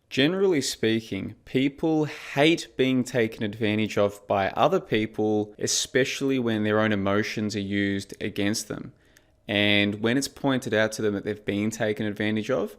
Generally speaking, people hate being taken advantage of by other people, especially when their own emotions are used against them. And when it's pointed out to them that they've been taken advantage of,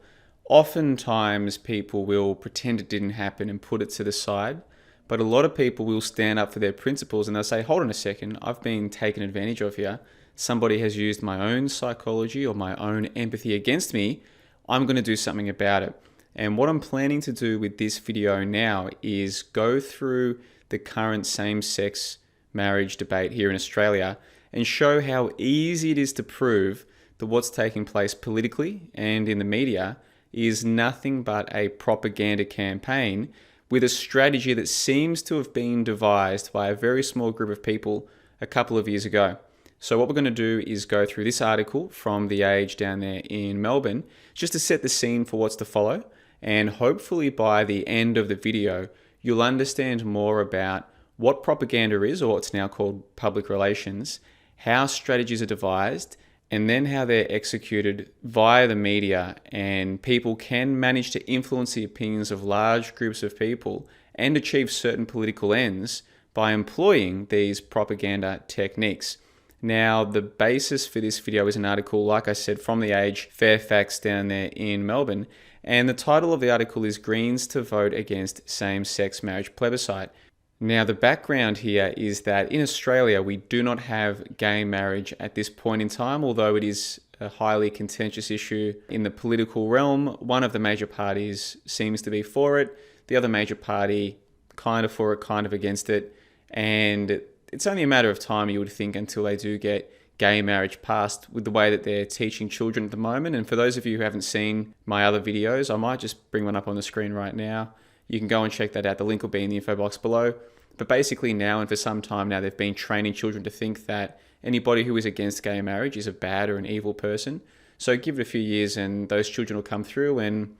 oftentimes people will pretend it didn't happen and put it to the side. But a lot of people will stand up for their principles and they'll say, hold on a second, I've been taken advantage of here. Somebody has used my own psychology or my own empathy against me. I'm going to do something about it. And what I'm planning to do with this video now is go through the current same-sex marriage debate here in Australia and show how easy it is to prove that what's taking place politically and in the media is nothing but a propaganda campaign with a strategy that seems to have been devised by a very small group of people a couple of years ago. So what we're going to do is go through this article from The Age down there in Melbourne, just to set the scene for what's to follow. And hopefully by the end of the video, you'll understand more about what propaganda is, or what's now called public relations, how strategies are devised, and then how they're executed via the media, and people can manage to influence the opinions of large groups of people and achieve certain political ends by employing these propaganda techniques. Now, the basis for this video is an article, like I said, from The Age, Fairfax down there in Melbourne, and the title of the article is Greens to Vote Against Same-Sex Marriage Plebiscite. Now, the background here is that in Australia, we do not have gay marriage at this point in time, although it is a highly contentious issue in the political realm. One of the major parties seems to be for it. The other major party kind of for it, kind of against it. And it's only a matter of time, you would think, until they do get gay marriage passed with the way that they're teaching children at the moment. And for those of you who haven't seen my other videos, I might just bring one up on the screen right now. You can go and check that out. The link will be in the info box below. But basically now, and for some time now, they've been training children to think that anybody who is against gay marriage is a bad or an evil person. So give it a few years and those children will come through, and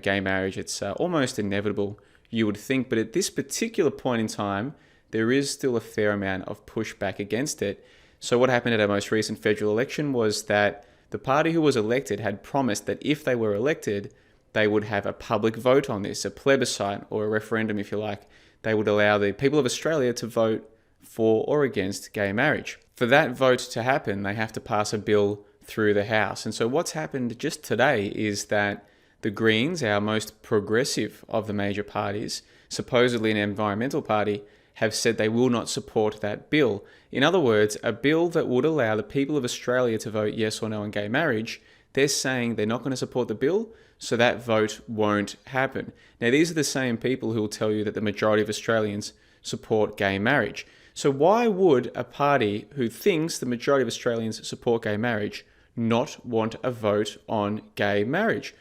gay marriage, it's almost inevitable, you would think. But at this particular point in time, there is still a fair amount of pushback against it. So what happened at our most recent federal election was that the party who was elected had promised that if they were elected, they would have a public vote on this, a plebiscite or a referendum, if you like. They would allow the people of Australia to vote for or against gay marriage. For that vote to happen, they have to pass a bill through the House. And so what's happened just today is that the Greens, our most progressive of the major parties, supposedly an environmental party, have said they will not support that bill. In other words, a bill that would allow the people of Australia to vote yes or no on gay marriage, they're saying they're not going to support the bill, so that vote won't happen. Now, these are the same people who will tell you that the majority of Australians support gay marriage. So why would a party who thinks the majority of Australians support gay marriage not want a vote on gay marriage?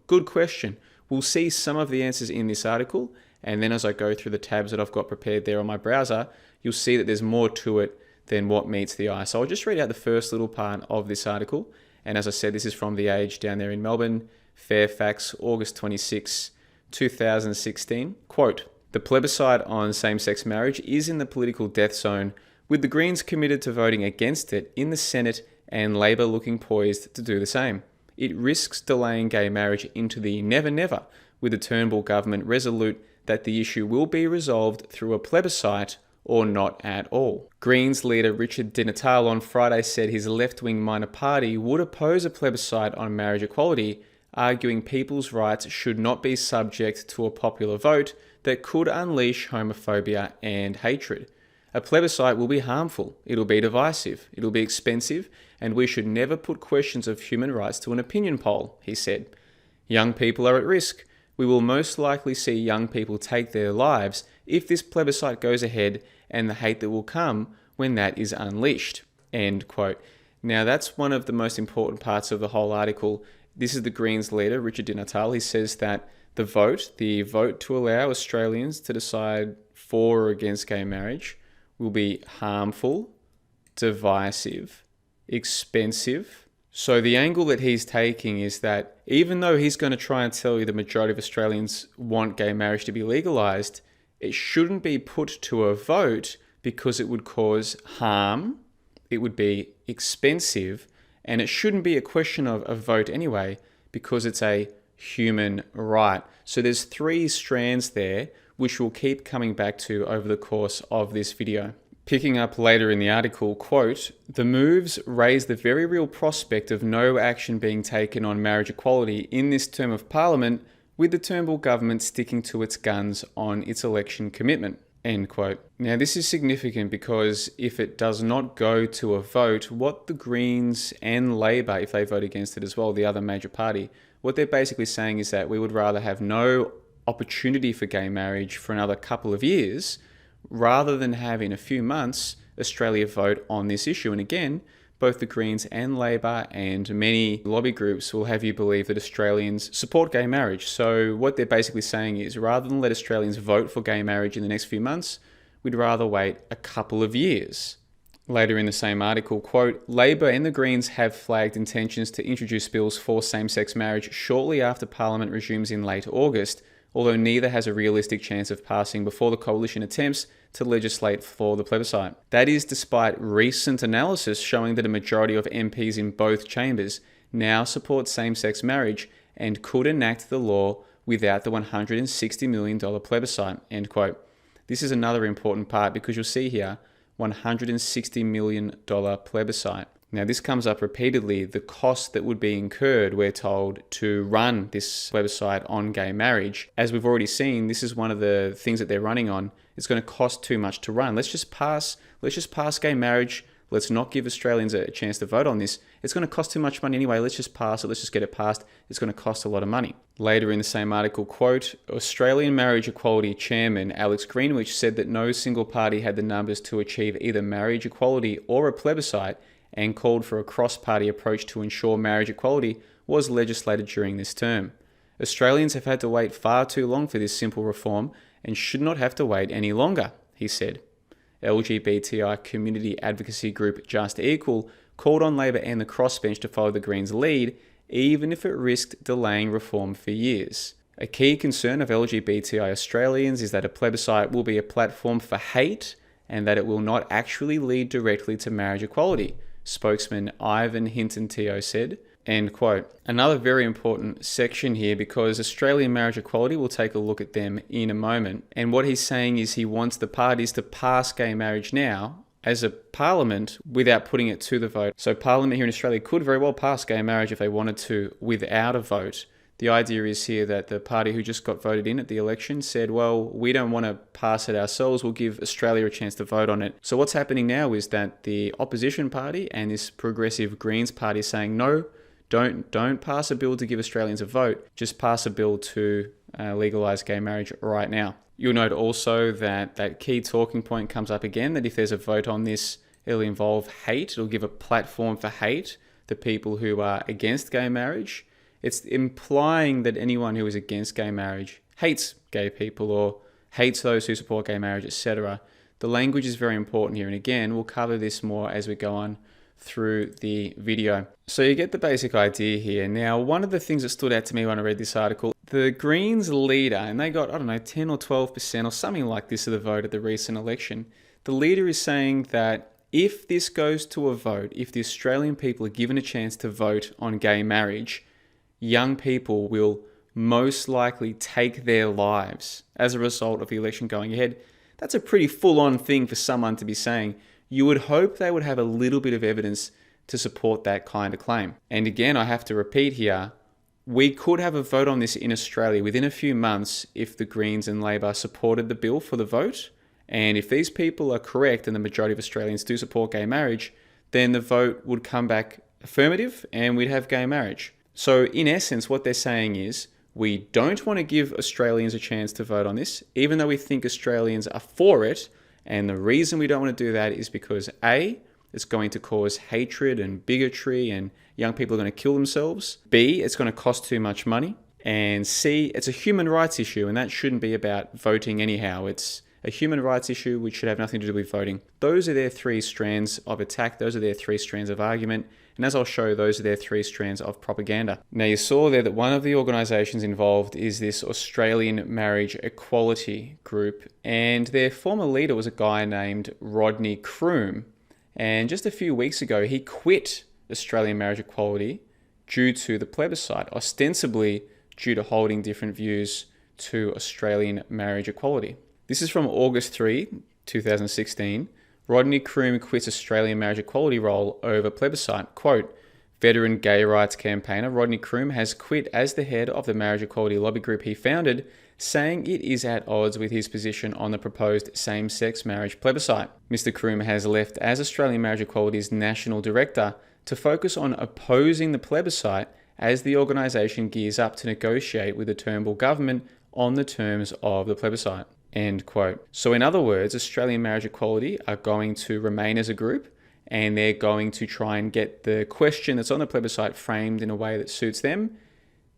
Good question. We'll see some of the answers in this article, and then as I go through the tabs that I've got prepared there on my browser, you'll see that there's more to it than what meets the eye. So I'll just read out the first little part of this article. And as I said, this is from The Age down there in Melbourne, Fairfax, August 26, 2016. Quote, "The plebiscite on same-sex marriage is in the political death zone, with the Greens committed to voting against it in the Senate and Labor looking poised to do the same. It risks delaying gay marriage into the never never, with the Turnbull government resolute that the issue will be resolved through a plebiscite or not at all." Greens leader Richard Di Natale on Friday said his left-wing minor party would oppose a plebiscite on marriage equality, arguing people's rights should not be subject to a popular vote that could unleash homophobia and hatred. "A plebiscite will be harmful, it'll be divisive, it'll be expensive, and we should never put questions of human rights to an opinion poll," he said. "Young people are at risk. We will most likely see young people take their lives if this plebiscite goes ahead, and the hate that will come when that is unleashed." End quote. Now, that's one of the most important parts of the whole article. This is the Greens leader, Richard Di Natale. He says that the vote to allow Australians to decide for or against gay marriage, will be harmful, divisive, expensive. So the angle that he's taking is that even though he's going to try and tell you the majority of Australians want gay marriage to be legalised, it shouldn't be put to a vote because it would cause harm, it would be expensive, and it shouldn't be a question of a vote anyway because it's a human right. So there's three strands there, which we'll keep coming back to over the course of this video. Picking up later in the article, quote, "The moves raise the very real prospect of no action being taken on marriage equality in this term of Parliament, with the Turnbull government sticking to its guns on its election commitment." End quote. Now, this is significant because if it does not go to a vote, what the Greens and Labor, if they vote against it as well, the other major party, what they're basically saying is that we would rather have no opportunity for gay marriage for another couple of years rather than have in a few months Australia vote on this issue. And again, both the Greens and Labor and many lobby groups will have you believe that Australians support gay marriage. So what they're basically saying is rather than let Australians vote for gay marriage in the next few months, we'd rather wait a couple of years. Later in the same article, quote, "Labor and the Greens have flagged intentions to introduce bills for same-sex marriage shortly after Parliament resumes in late August, although neither has a realistic chance of passing before the coalition attempts to legislate for the plebiscite. That is despite recent analysis showing that a majority of MPs in both chambers now support same-sex marriage and could enact the law without the $160 million plebiscite," end quote. This is another important part because you'll see here, $160 million plebiscite. Now, this comes up repeatedly, the cost that would be incurred, we're told, to run this plebiscite on gay marriage. As we've already seen, this is one of the things that they're running on. It's going to cost too much to run. Let's just pass gay marriage. Let's not give Australians a chance to vote on this. It's going to cost too much money anyway. Let's just pass it. Let's just get it passed. It's going to cost a lot of money. Later in the same article, quote, "Australian Marriage Equality Chairman Alex Greenwich said that no single party had the numbers to achieve either marriage equality or a plebiscite, and called for a cross-party approach to ensure marriage equality was legislated during this term. Australians have had to wait far too long for this simple reform and should not have to wait any longer," he said. LGBTI community advocacy group Just Equal called on Labor and the crossbench to follow the Greens' lead, even if it risked delaying reform for years. A key concern of LGBTI Australians is that a plebiscite will be a platform for hate and that it will not actually lead directly to marriage equality, spokesman Ivan Hinton-Teo said, end quote. Another very important section here because Australian marriage equality, we'll take a look at them in a moment. And what he's saying is he wants the parties to pass gay marriage now as a parliament without putting it to the vote. So Parliament here in Australia could very well pass gay marriage if they wanted to without a vote. The idea is here that the party who just got voted in at the election said, well, we don't want to pass it ourselves. We'll give Australia a chance to vote on it. So what's happening now is that the opposition party and this progressive Greens party is saying, no, don't pass a bill to give Australians a vote. Just pass a bill to legalise gay marriage right now. You'll note also that that key talking point comes up again, that if there's a vote on this, it'll involve hate. It'll give a platform for hate, the people who are against gay marriage. It's implying that anyone who is against gay marriage hates gay people or hates those who support gay marriage, etc. The language is very important here. And again, we'll cover this more as we go on through the video. So you get the basic idea here. Now, one of the things that stood out to me when I read this article, the Greens leader, and they got, 10 or 12% or something like this of the vote at the recent election. The leader is saying that if this goes to a vote, if the Australian people are given a chance to vote on gay marriage, young people will most likely take their lives as a result of the election going ahead. That's a pretty full-on thing for someone to be saying. You would hope they would have a little bit of evidence to support that kind of claim. And again, I have to repeat here, we could have a vote on this in Australia within a few months if the Greens and Labor supported the bill for the vote. And if these people are correct and the majority of Australians do support gay marriage, then the vote would come back affirmative and we'd have gay marriage. So in essence, what they're saying is we don't want to give Australians a chance to vote on this, even though we think Australians are for it. And the reason we don't want to do that is because A, it's going to cause hatred and bigotry and young people are going to kill themselves. B, it's going to cost too much money. And C, it's a human rights issue and that shouldn't be about voting anyhow. It's a human rights issue which should have nothing to do with voting. Those are their three strands of attack. Those are their three strands of argument. And as I'll show, those are their three strands of propaganda. Now you saw there that one of the organisations involved is this Australian Marriage Equality Group, and their former leader was a guy named Rodney Croome. And just a few weeks ago, he quit Australian Marriage Equality due to the plebiscite, ostensibly due to holding different views to Australian marriage equality. This is from August 3, 2016. Rodney Croome quits Australian marriage equality role over plebiscite. Quote, veteran gay rights campaigner Rodney Croome has quit as the head of the marriage equality lobby group he founded, saying it is at odds with his position on the proposed same-sex marriage plebiscite. Mr. Croome has left as Australian Marriage Equality's national director to focus on opposing the plebiscite as the organisation gears up to negotiate with the Turnbull government on the terms of the plebiscite. End quote. So in other words, Australian Marriage Equality are going to remain as a group, and they're going to try and get the question that's on the plebiscite framed in a way that suits them.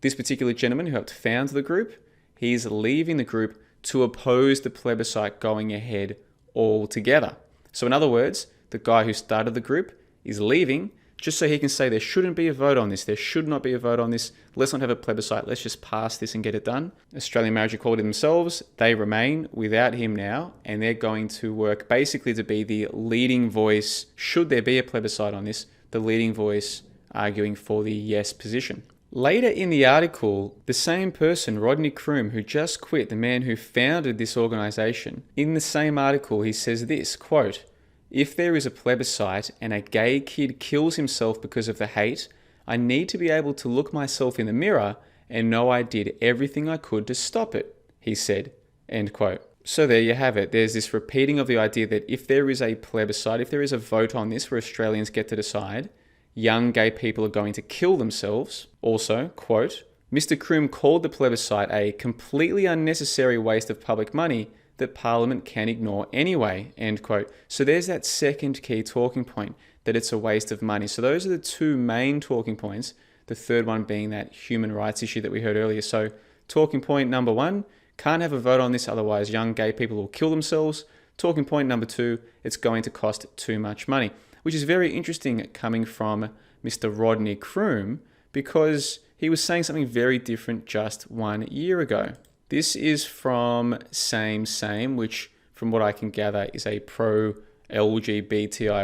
This particular gentleman who helped found the group, he's leaving the group to oppose the plebiscite going ahead altogether. So in other words, the guy who started the group is leaving just so he can say there shouldn't be a vote on this. There should not be a vote on this. Let's not have a plebiscite. Let's just pass this and get it done. Australian Marriage Equality themselves, they remain without him now, and they're going to work basically to be the leading voice, should there be a plebiscite on this, the leading voice arguing for the yes position. Later in the article, the same person, Rodney Croome, who just quit, the man who founded this organisation, in the same article he says this, quote, if there is a plebiscite and a gay kid kills himself because of the hate, I need to be able to look myself in the mirror and know I did everything I could to stop it, he said, end quote. So there you have it. There's this repeating of the idea that if there is a plebiscite, if there is a vote on this where Australians get to decide, young gay people are going to kill themselves. Also, quote, Mr. Croome called the plebiscite a completely unnecessary waste of public money that Parliament can ignore anyway, end quote. So there's that second key talking point, that it's a waste of money. So those are the two main talking points, the third one being that human rights issue that we heard earlier. So talking point number one, can't have a vote on this, otherwise young gay people will kill themselves. Talking point number two, it's going to cost too much money, which is very interesting coming from Mr. Rodney Croome, because he was saying something very different just 1 year ago. This is from Same, which from what I can gather is a pro-LGBTI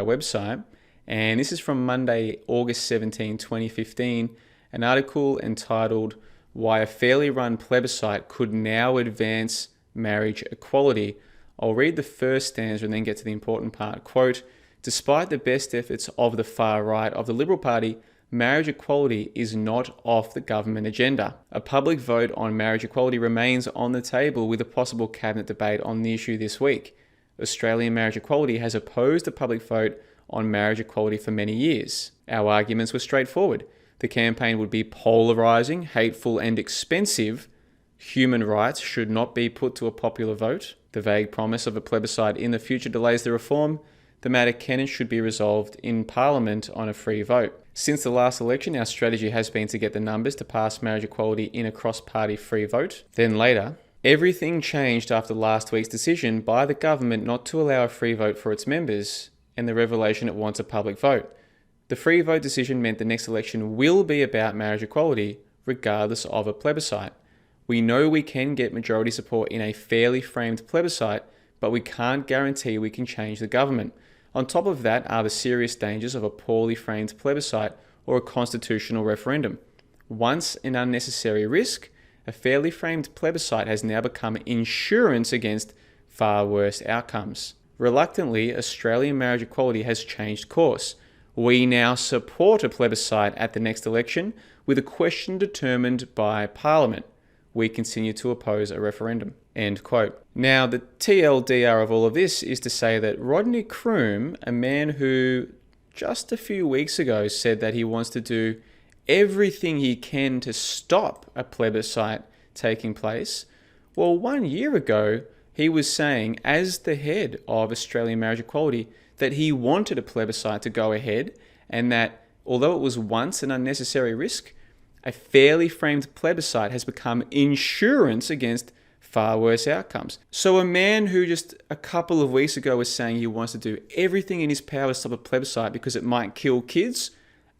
website. And this is from Monday, August 17, 2015, an article entitled Why a Fairly Run Plebiscite Could Now Advance Marriage Equality. I'll read the first stanza and then get to the important part. Quote, despite the best efforts of the far right of the Liberal Party, marriage equality is not off the government agenda. A public vote on marriage equality remains on the table with a possible cabinet debate on the issue this week. Australian Marriage Equality has opposed a public vote on marriage equality for many years. Our arguments were straightforward. The campaign would be polarising, hateful and expensive. Human rights should not be put to a popular vote. The vague promise of a plebiscite in the future delays the reform. The matter can and should be resolved in Parliament on a free vote. Since the last election, our strategy has been to get the numbers to pass marriage equality in a cross-party free vote. Then later, everything changed after last week's decision by the government not to allow a free vote for its members and the revelation it wants a public vote. The free vote decision meant the next election will be about marriage equality, regardless of a plebiscite. We know we can get majority support in a fairly framed plebiscite, but we can't guarantee we can change the government. On top of that are the serious dangers of a poorly framed plebiscite or a constitutional referendum. Once an unnecessary risk, a fairly framed plebiscite has now become insurance against far worse outcomes. Reluctantly, Australian marriage equality has changed course. We now support a plebiscite at the next election with a question determined by Parliament. We continue to oppose a referendum. End quote. Now, the TLDR of all of this is to say that Rodney Croome, a man who just a few weeks ago said that he wants to do everything he can to stop a plebiscite taking place, well, 1 year ago, he was saying, as the head of Australian Marriage Equality, that he wanted a plebiscite to go ahead, and that although it was once an unnecessary risk, a fairly framed plebiscite has become insurance against far worse outcomes. So a man who just a couple of weeks ago was saying he wants to do everything in his power to stop a plebiscite because it might kill kids,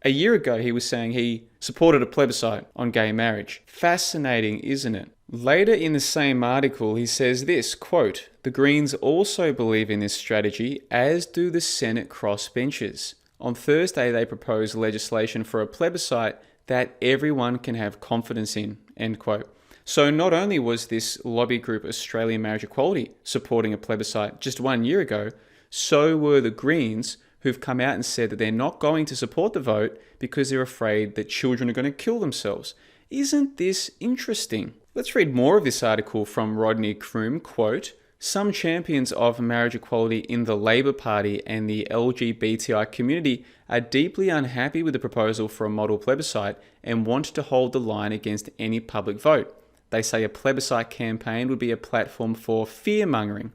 a year ago he was saying he supported a plebiscite on gay marriage. Fascinating, isn't it? Later in the same article, he says this, quote, the Greens also believe in this strategy, as do the Senate crossbenchers. On Thursday, they proposed legislation for a plebiscite that everyone can have confidence in, end quote. So not only was this lobby group Australian Marriage Equality supporting a plebiscite just 1 year ago, so were the Greens, who've come out and said that they're not going to support the vote because they're afraid that children are going to kill themselves. Isn't this interesting? Let's read more of this article from Rodney Croom, quote, "Some champions of marriage equality in the Labor Party and the LGBTI community are deeply unhappy with the proposal for a model plebiscite and want to hold the line against any public vote. They say a plebiscite campaign would be a platform for fear-mongering.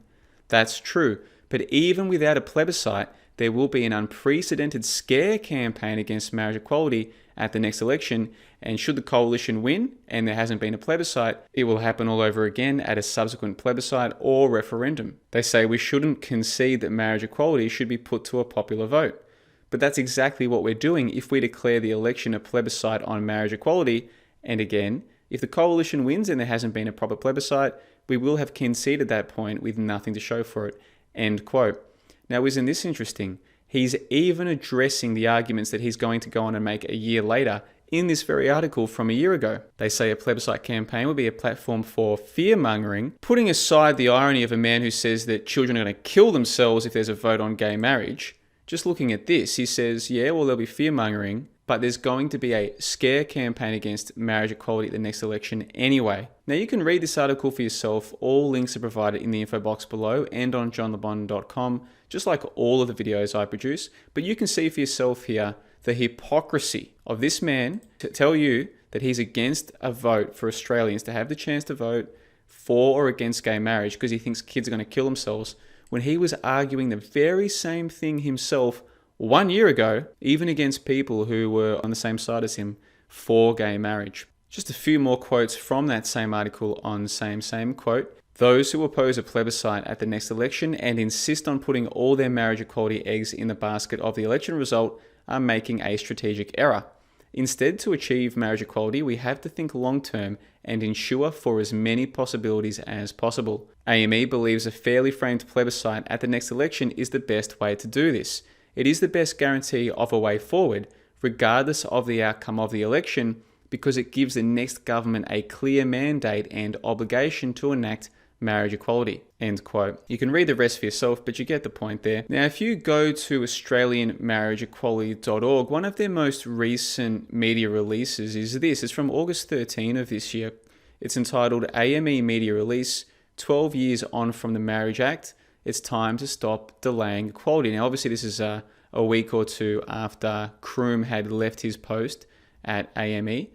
That's true, but even without a plebiscite, there will be an unprecedented scare campaign against marriage equality at the next election, and should the coalition win and there hasn't been a plebiscite, it will happen all over again at a subsequent plebiscite or referendum. They say we shouldn't concede that marriage equality should be put to a popular vote. But that's exactly what we're doing if we declare the election a plebiscite on marriage equality, and again, if the coalition wins and there hasn't been a proper plebiscite, we will have conceded that point with nothing to show for it." End quote. Now, isn't this interesting? He's even addressing the arguments that he's going to go on and make a year later in this very article from a year ago. They say a plebiscite campaign will be a platform for fear-mongering, putting aside the irony of a man who says that children are going to kill themselves if there's a vote on gay marriage. Just looking at this, he says, yeah, well, there'll be fear-mongering, but there's going to be a scare campaign against marriage equality at the next election anyway. Now, you can read this article for yourself. All links are provided in the info box below and on johnlebon.com, just like all of the videos I produce. But you can see for yourself here the hypocrisy of this man to tell you that he's against a vote for Australians to have the chance to vote for or against gay marriage because he thinks kids are going to kill themselves, when he was arguing the very same thing himself 1 year ago, even against people who were on the same side as him for gay marriage. Just a few more quotes from that same article on same quote. "Those who oppose a plebiscite at the next election and insist on putting all their marriage equality eggs in the basket of the election result are making a strategic error. Instead, to achieve marriage equality, we have to think long-term and ensure for as many possibilities as possible. AME believes a fairly framed plebiscite at the next election is the best way to do this. It is the best guarantee of a way forward, regardless of the outcome of the election, because it gives the next government a clear mandate and obligation to enact marriage equality." End quote. You can read the rest for yourself, but you get the point there. Now, if you go to AustralianMarriageEquality.org, one of their most recent media releases is this. It's from August 13 of this year. It's entitled AME Media Release, 12 Years On from the Marriage Act. It's time to stop delaying equality. Now, obviously, this is a week or two after Croom had left his post at AME.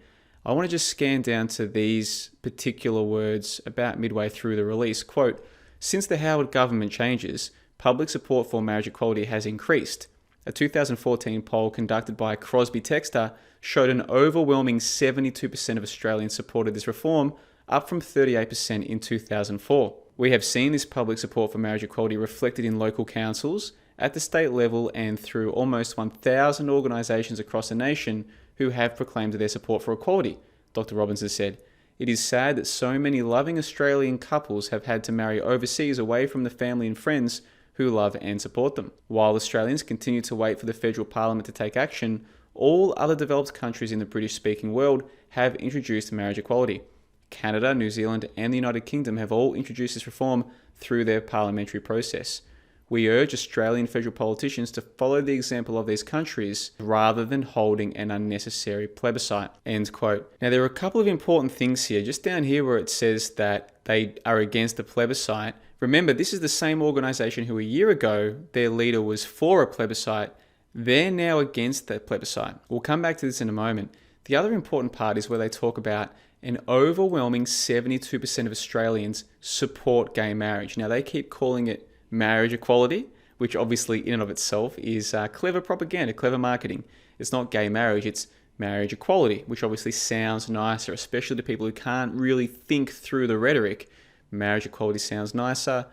I want to just scan down to these particular words about midway through the release. Quote, "Since the Howard government changes, public support for marriage equality has increased. A 2014 poll conducted by Crosby Textor showed an overwhelming 72% of Australians supported this reform, up from 38% in 2004. We have seen this public support for marriage equality reflected in local councils, at the state level, and through almost 1,000 organisations across the nation who have proclaimed their support for equality," Dr. Robinson said. "It is sad that so many loving Australian couples have had to marry overseas away from the family and friends who love and support them. While Australians continue to wait for the federal parliament to take action, all other developed countries in the British-speaking world have introduced marriage equality. Canada, New Zealand, and the United Kingdom have all introduced this reform through their parliamentary process. We urge Australian federal politicians to follow the example of these countries rather than holding an unnecessary plebiscite." End quote. Now, there are a couple of important things here. Just down here where it says that they are against the plebiscite. Remember, this is the same organisation who a year ago, their leader was for a plebiscite. They're now against that plebiscite. We'll come back to this in a moment. The other important part is where they talk about an overwhelming 72% of Australians support gay marriage. Now, they keep calling it marriage equality, which obviously in and of itself is clever propaganda, clever marketing. It's not gay marriage, it's marriage equality, which obviously sounds nicer, especially to people who can't really think through the rhetoric. Marriage equality sounds nicer.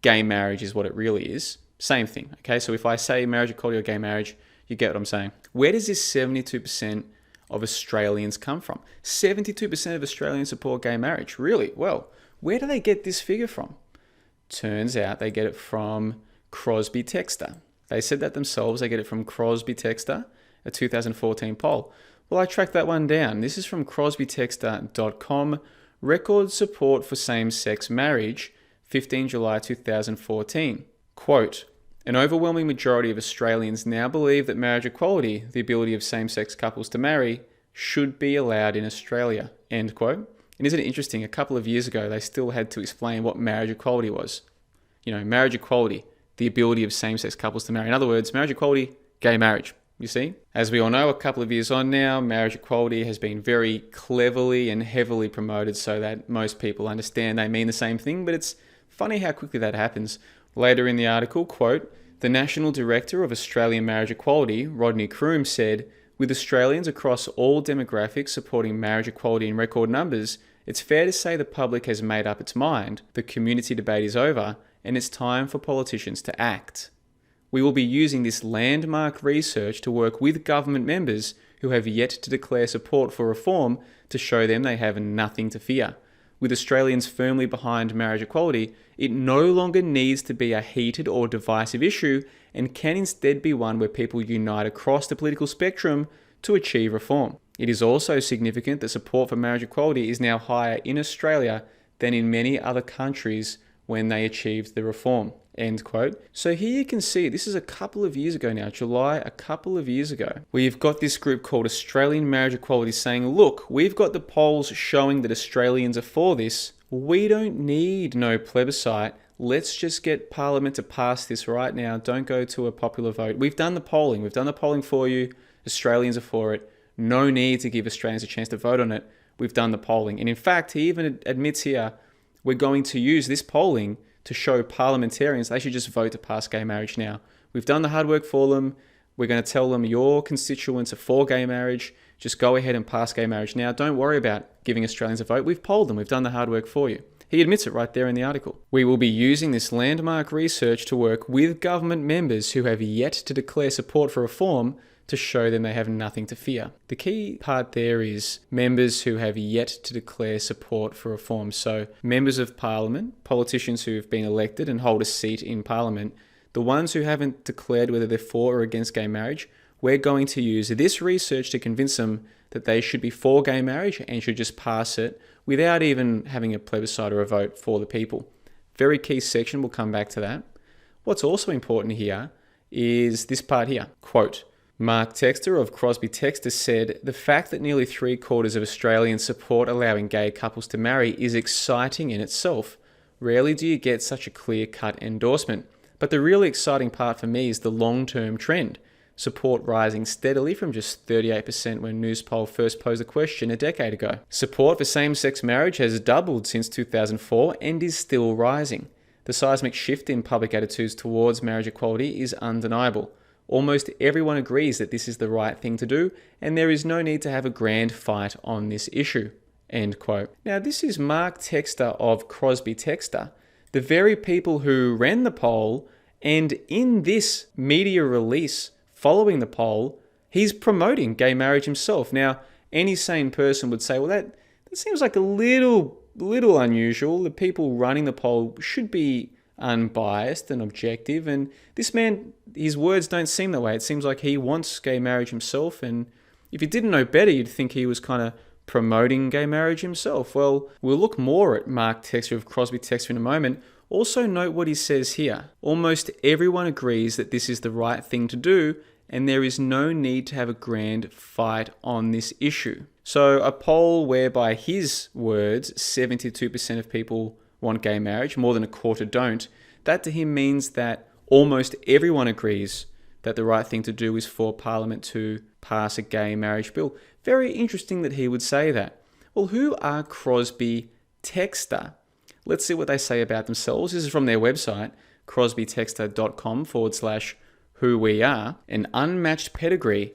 Gay marriage is what it really is. Same thing, okay? So if I say marriage equality or gay marriage, you get what I'm saying. Where does this 72% of Australians come from? 72% of Australians support gay marriage. Really? Well, where do they get this figure from? Turns out they get it from Crosby Textor. They said that themselves. They get it from Crosby Textor, a 2014 poll. Well, I tracked that one down. This is from crosbytextor.com. Record support for same-sex marriage, 15 July 2014. Quote, an overwhelming majority of Australians now believe that marriage equality, the ability of same-sex couples to marry, should be allowed in Australia. End quote. And isn't it interesting, a couple of years ago, they still had to explain what marriage equality was. Marriage equality, the ability of same-sex couples to marry. In other words, marriage equality, gay marriage. You see? As we all know, a couple of years on now, marriage equality has been very cleverly and heavily promoted so that most people understand they mean the same thing, but it's funny how quickly that happens. Later in the article, quote, the National Director of Australian Marriage Equality, Rodney Croom, said, with Australians across all demographics supporting marriage equality in record numbers, it's fair to say the public has made up its mind, the community debate is over, and it's time for politicians to act. We will be using this landmark research to work with government members who have yet to declare support for reform to show them they have nothing to fear. With Australians firmly behind marriage equality, it no longer needs to be a heated or divisive issue and can instead be one where people unite across the political spectrum to achieve reform. It is also significant that support for marriage equality is now higher in Australia than in many other countries when they achieved the reform. End quote. So here you can see, this is a couple of years ago now, July, a couple of years ago, where you've got this group called Australian Marriage Equality saying, look, we've got the polls showing that Australians are for this. We don't need no plebiscite. Let's just get Parliament to pass this right now. Don't go to a popular vote. We've done the polling. We've done the polling for you. Australians are for it. No need to give Australians a chance to vote on it. We've done the polling. And in fact, he even admits here, we're going to use this polling to show parliamentarians they should just vote to pass gay marriage now. We've done the hard work for them. We're going to tell them your constituents are for gay marriage. Just go ahead and pass gay marriage now. Don't worry about giving Australians a vote. We've polled them. We've done the hard work for you. He admits it right there in the article. We will be using this landmark research to work with government members who have yet to declare support for reform to show them they have nothing to fear. The key part there is members who have yet to declare support for reform. So members of parliament, politicians who have been elected and hold a seat in parliament, the ones who haven't declared whether they're for or against gay marriage, we're going to use this research to convince them that they should be for gay marriage and should just pass it without even having a plebiscite or a vote for the people. Very key section, we'll come back to that. What's also important here is this part here, quote, Mark Textor of Crosby Textor said, the fact that nearly 3/4 of Australians support allowing gay couples to marry is exciting in itself. Rarely do you get such a clear-cut endorsement. But the really exciting part for me is the long-term trend. Support rising steadily from just 38% when Newspoll first posed the question a decade ago. Support for same-sex marriage has doubled since 2004 and is still rising. The seismic shift in public attitudes towards marriage equality is undeniable. Almost everyone agrees that this is the right thing to do, and there is no need to have a grand fight on this issue. End quote. Now, this is Mark Textor of Crosby Textor, the very people who ran the poll, and in this media release following the poll, he's promoting gay marriage himself. Now, any sane person would say, well, that seems like a little unusual. The people running the poll should be unbiased and objective, and this man, his words don't seem that way. It seems like he wants gay marriage himself, and if you didn't know better, you'd think he was kind of promoting gay marriage himself. Well, we'll look more at Mark Textor of Crosby Textor in a moment. Also note what he says here. Almost everyone agrees that this is the right thing to do, and there is no need to have a grand fight on this issue. So a poll whereby his words, 72% of people want gay marriage, more than a quarter don't, that to him means that almost everyone agrees that the right thing to do is for Parliament to pass a gay marriage bill. Very interesting that he would say that. Well, who are Crosby Textor? Let's see what they say about themselves. This is from their website, crosbytextor.com/who we are. An unmatched pedigree.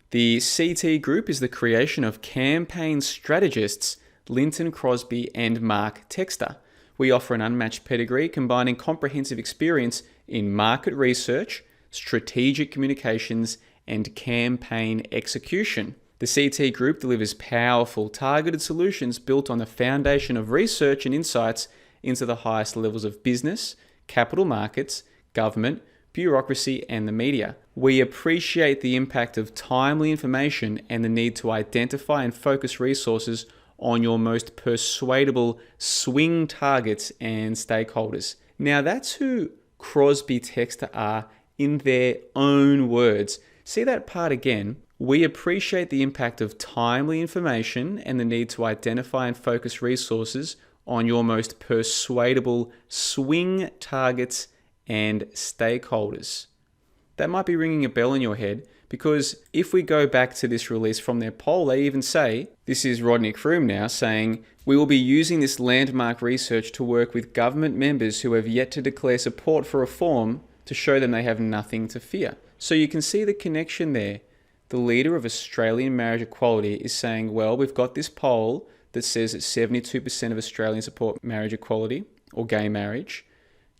The CT Group is the creation of campaign strategists Linton Crosby and Mark Textor. We offer an unmatched pedigree combining comprehensive experience in market research, strategic communications, and campaign execution. The CT Group delivers powerful, targeted solutions built on the foundation of research and insights into the highest levels of business, capital markets, government, bureaucracy, and the media. We appreciate the impact of timely information and the need to identify and focus resources on your most persuadable swing targets and stakeholders. Now that's who Crosby Textor are in their own words. See that part again? We appreciate the impact of timely information and the need to identify and focus resources on your most persuadable swing targets and stakeholders. That might be ringing a bell in your head, because if we go back to this release from their poll, they even say, this is Rodney Croom now saying, we will be using this landmark research to work with government members who have yet to declare support for reform to show them they have nothing to fear. So you can see the connection there. The leader of Australian marriage equality is saying, well, we've got this poll that says that 72% of Australians support marriage equality or gay marriage.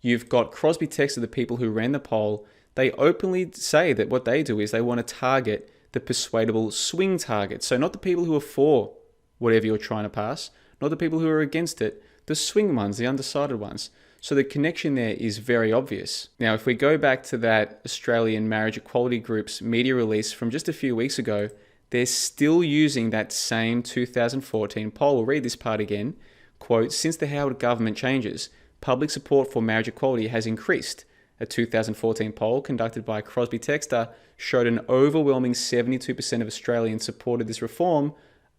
You've got Crosby Textor, the people who ran the poll. They openly say that what they do is they want to target the persuadable swing targets. So not the people who are for whatever you're trying to pass, not the people who are against it, the swing ones, the undecided ones. So the connection there is very obvious. Now, if we go back to that Australian Marriage Equality Group's media release from just a few weeks ago, they're still using that same 2014 poll. We'll read this part again. Quote, since the Howard government changes, public support for marriage equality has increased. A 2014 poll conducted by Crosby Textor showed an overwhelming 72% of Australians supported this reform,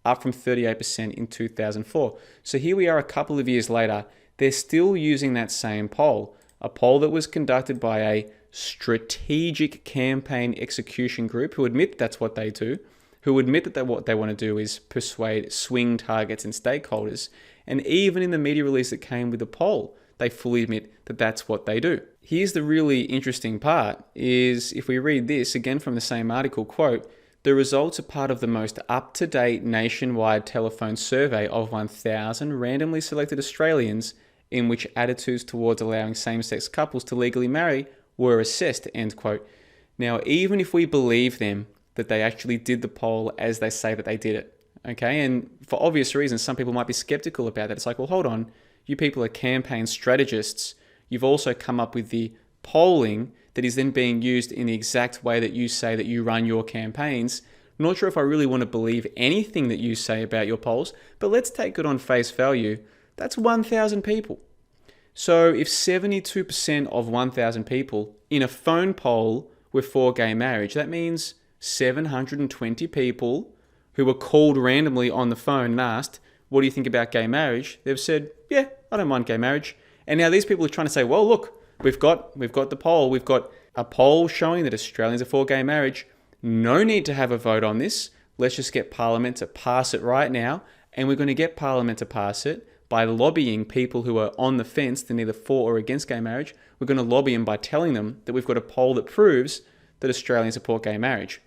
up from 38% in 2004. So here we are a couple of years later, they're still using that same poll, a poll that was conducted by a strategic campaign execution group who admit that's what they do, who admit that what they want to do is persuade swing targets and stakeholders. And even in the media release that came with the poll, they fully admit that that's what they do. Here's the really interesting part, is if we read this again from the same article, quote, the results are part of the most up-to-date nationwide telephone survey of 1,000 randomly selected Australians in which attitudes towards allowing same-sex couples to legally marry were assessed, end quote. Now, even if we believe them that they actually did the poll as they say that they did it, okay, and for obvious reasons, some people might be skeptical about that. It's like, well, hold on, you people are campaign strategists. You've also come up with the polling that is then being used in the exact way that you say that you run your campaigns. Not sure if I really want to believe anything that you say about your polls, but let's take it on face value. That's 1,000 people. So if 72% of 1,000 people in a phone poll were for gay marriage, that means 720 people who were called randomly on the phone and asked, what do you think about gay marriage? They've said, yeah, I don't mind gay marriage. And now these people are trying to say, well, look, we've got the poll. We've got a poll showing that Australians are for gay marriage. No need to have a vote on this. Let's just get Parliament to pass it right now. And we're going to get Parliament to pass it by lobbying people who are on the fence, they're neither for or against gay marriage. We're going to lobby them by telling them that we've got a poll that proves that Australians support gay marriage.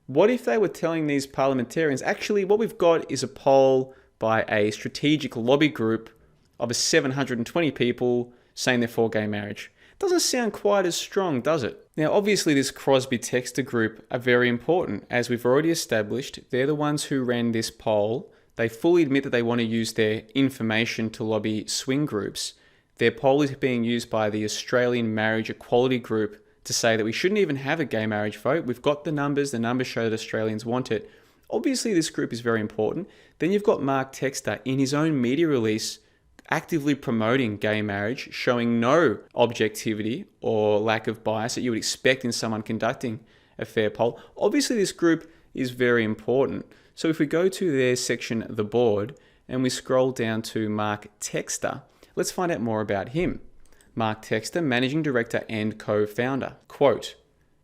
What if they were telling these parliamentarians, actually what we've got is a poll by a strategic lobby group of 720 people saying they're for gay marriage? Doesn't sound quite as strong, does it? Now, obviously, this Crosby Textor group are very important. As we've already established, they're the ones who ran this poll. They fully admit that they want to use their information to lobby swing groups. Their poll is being used by the Australian Marriage Equality Group to say that we shouldn't even have a gay marriage vote. We've got the numbers show that Australians want it. Obviously, this group is very important. Then you've got Mark Textor in his own media release actively promoting gay marriage, showing no objectivity or lack of bias that you would expect in someone conducting a fair poll. Obviously, this group is very important. So if we go to their section, The Board, and we scroll down to Mark Textor, let's find out more about him. Mark Textor, Managing Director and Co-Founder. Quote,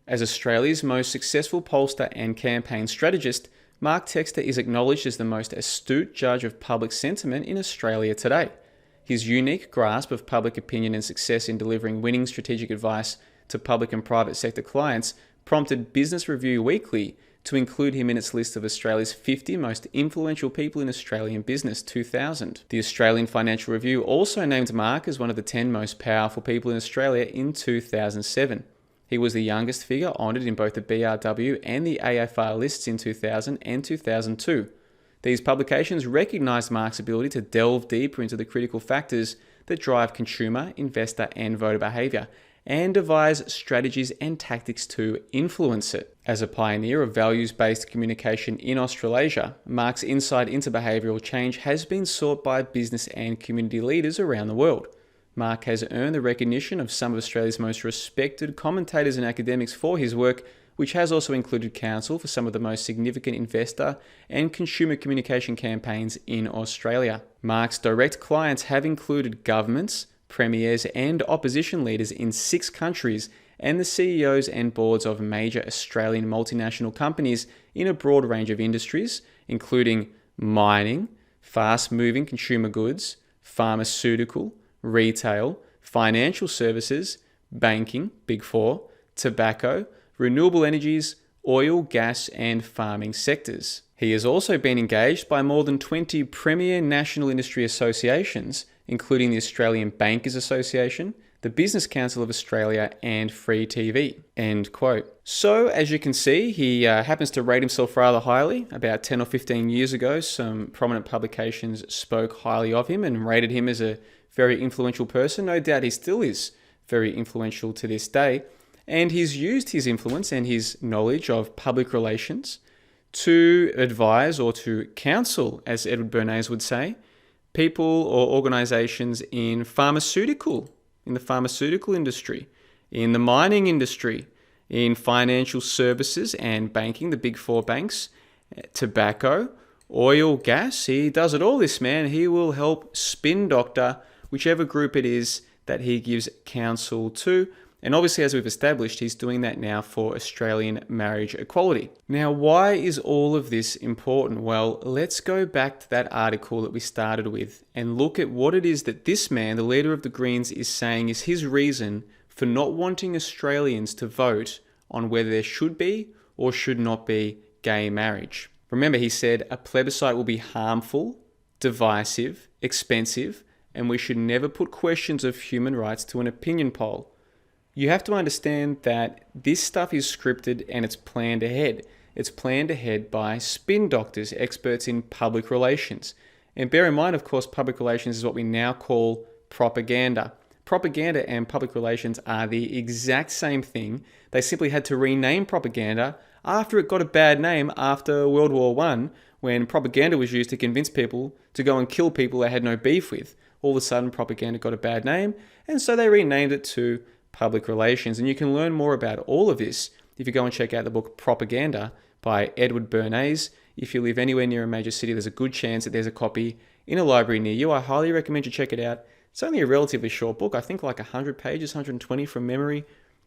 as Australia's most successful pollster and campaign strategist, Mark Textor is acknowledged as the most astute judge of public sentiment in Australia today. His unique grasp of public opinion and success in delivering winning strategic advice to public and private sector clients prompted Business Review Weekly to include him in its list of Australia's 50 most influential people in Australian business 2000. The Australian Financial Review also named Mark as one of the 10 most powerful people in Australia in 2007. He was the youngest figure honoured in both the BRW and the AFR lists in 2000 and 2002. These publications recognised Mark's ability to delve deeper into the critical factors that drive consumer, investor and voter behaviour, and devise strategies and tactics to influence it. As a pioneer of values-based communication in Australasia, Mark's insight into behavioural change has been sought by business and community leaders around the world. Mark has earned the recognition of some of Australia's most respected commentators and academics for his work, which has also included counsel for some of the most significant investor and consumer communication campaigns in Australia. Mark's direct clients have included governments, premiers and opposition leaders in 6 countries and the CEOs and boards of major Australian multinational companies in a broad range of industries, including mining, fast-moving consumer goods, pharmaceutical, retail, financial services, banking, Big Four, tobacco, renewable energies, oil, gas and farming sectors. He has also been engaged by more than 20 premier national industry associations, including the Australian Bankers Association, the Business Council of Australia and Free TV. End quote. So, as you can see, he happens to rate himself rather highly. About 10 or 15 years ago, some prominent publications spoke highly of him and rated him as a very influential person. No doubt he still is very influential to this day. And he's used his influence and his knowledge of public relations to advise or to counsel, as Edward Bernays would say, people or organizations in the pharmaceutical industry, in the mining industry, in financial services and banking, the Big Four banks, tobacco, oil, gas. He does it all, this man. He will help spin doctor whichever group it is that he gives counsel to. And obviously, as we've established, he's doing that now for Australian marriage equality. Now, why is all of this important? Well, let's go back to that article that we started with and look at what it is that this man, the leader of the Greens, is saying is his reason for not wanting Australians to vote on whether there should be or should not be gay marriage. Remember, he said a plebiscite will be harmful, divisive, expensive, and we should never put questions of human rights to an opinion poll. You have to understand that this stuff is scripted and it's planned ahead. It's planned ahead by spin doctors, experts in public relations. And bear in mind, of course, public relations is what we now call propaganda. Propaganda and public relations are the exact same thing. They simply had to rename propaganda after it got a bad name after World War I, when propaganda was used to convince people to go and kill people they had no beef with. All of a sudden, propaganda got a bad name, and so they renamed it to public relations. And you can learn more about all of this if you go and check out the book Propaganda by Edward Bernays. If you live anywhere near a major city, there's a good chance that there's a copy in a library near you. I highly recommend you check it out. It's only a relatively short book, I think like 100 pages, 120 from memory.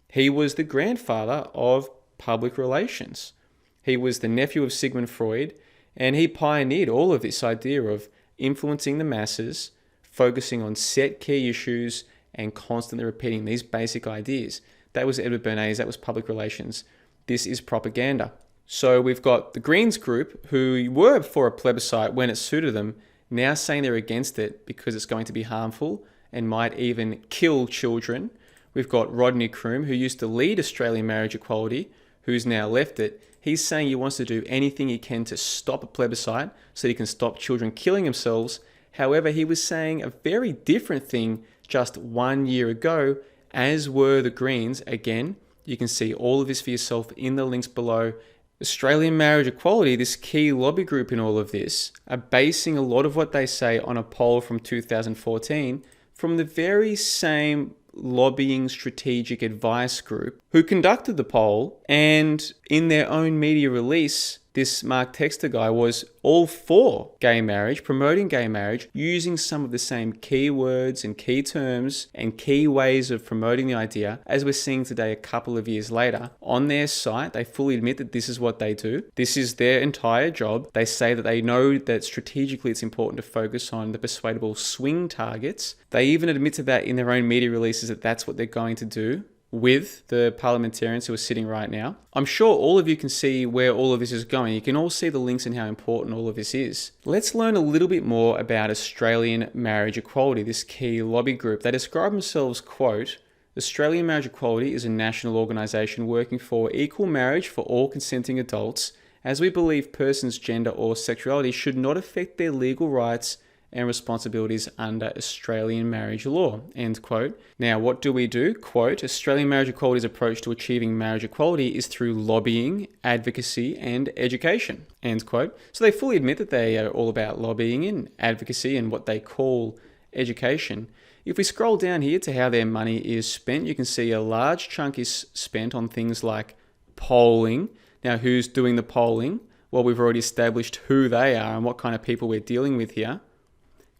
He was the grandfather of public relations. He was the nephew of Sigmund Freud, and he pioneered all of this idea of influencing the masses, focusing on set key issues, and constantly repeating these basic ideas. That was Edward Bernays, that was public relations. This is propaganda. So we've got the Greens group, who were for a plebiscite when it suited them, now saying they're against it because it's going to be harmful and might even kill children. We've got Rodney Croome, who used to lead Australian marriage equality, who's now left it. He's saying he wants to do anything he can to stop a plebiscite so he can stop children killing themselves. However, he was saying a very different thing just 1 year ago, as were the Greens. Again, you can see all of this for yourself in the links below. Australian Marriage Equality, this key lobby group in all of this, are basing a lot of what they say on a poll from 2014 from the very same lobbying strategic advice group who conducted the poll, and in their own media release, this Mark Textor guy was all for gay marriage, promoting gay marriage, using some of the same keywords and key terms and key ways of promoting the idea as we're seeing today a couple of years later. On their site, they fully admit that this is what they do. This is their entire job. They say that they know that strategically it's important to focus on the persuadable swing targets. They even admit to that in their own media releases that that's what they're going to do with the parliamentarians who are sitting right now. I'm sure all of you can see where all of this is going. You can all see the links and how important all of this is. Let's learn a little bit more about Australian Marriage Equality, this key lobby group. They describe themselves, quote, Australian Marriage Equality is a national organisation working for equal marriage for all consenting adults, as we believe persons' gender or sexuality should not affect their legal rights and responsibilities under Australian marriage law, end quote. Now, what do we do? Quote, Australian marriage equality's approach to achieving marriage equality is through lobbying, advocacy, and education, end quote. So they fully admit that they are all about lobbying and advocacy and what they call education. If we scroll down here to how their money is spent, you can see a large chunk is spent on things like polling. Now, who's doing the polling? Well, we've already established who they are and what kind of people we're dealing with here.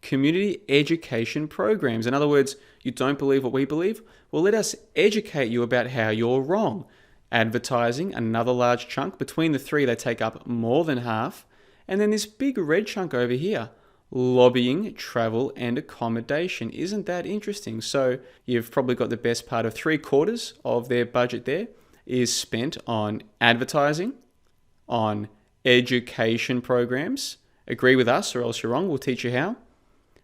Community education programs. In other words, you don't believe what we believe? Well, let us educate you about how you're wrong. Advertising, another large chunk. Between the three, they take up more than half. And then this big red chunk over here, lobbying, travel, and accommodation. Isn't that interesting? So you've probably got the best part of 3/4 of their budget there is spent on advertising, on education programs. Agree with us or else you're wrong. We'll teach you how.